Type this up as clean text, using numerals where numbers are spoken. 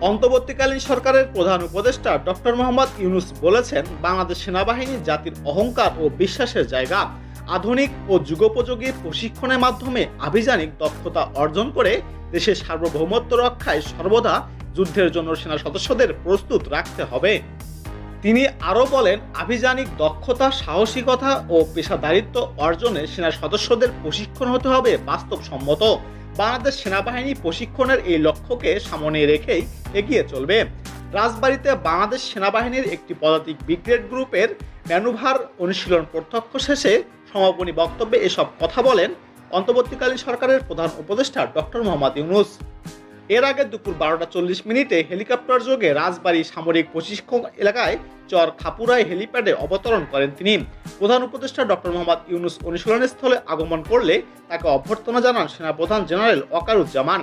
অন্তর্বর্তীকালীন সরকারের প্রধান উপদেষ্টা ডক্টর মোহাম্মদ ইউনূস বলেছেন, বাংলাদেশ সেনাবাহিনী জাতির অহংকার ও বিশ্বাসের জায়গা। আধুনিক ও যুগোপযোগী প্রশিক্ষণের মাধ্যমে আভিযানিক দক্ষতা অর্জন করে দেশের সার্বভৌমত্ব রক্ষায় সর্বদা যুদ্ধের জন্য সেনা সদস্যদের প্রস্তুত রাখতে হবে। তিনি আরও বলেন, আভিযানিক দক্ষতা, সাহসিকতা ও পেশাদারিত্ব অর্জনে সেনা সদস্যদের প্রশিক্ষণ হতে হবে বাস্তবসম্মত। বাংলাদেশ সেনাবাহিনী প্রশিক্ষণের এই লক্ষ্যকে সামনে রেখেই এগিয়ে চলবে। রাজবাড়ীতে বাংলাদেশ সেনাবাহিনীর একটি পদাতিক ব্রিগেড গ্রুপের ম্যানুভার অনুশীলন প্রত্যক্ষ শেষে সমাপনী বক্তব্যে এসব কথা বলেন অন্তর্বর্তীকালীন সরকারের প্রধান উপদেষ্টা ডক্টর মোহাম্মদ ইউনূস। এর আগে দুপুর 12:40 হেলিকপ্টার যোগে রাজবাড়ী সামরিক প্রশিক্ষণ এলাকায় চর খাপুরায় হেলিপ্যাডে অবতরণ করেন তিনি। প্রধান উপদেষ্টা ডক্টর মোহাম্মদ ইউনূস অনুশীলন স্থলে আগমন করলে তাকে অভ্যর্থনা জানান সেনাপ্রধান জেনারেল ওয়াকারুজ্জামান।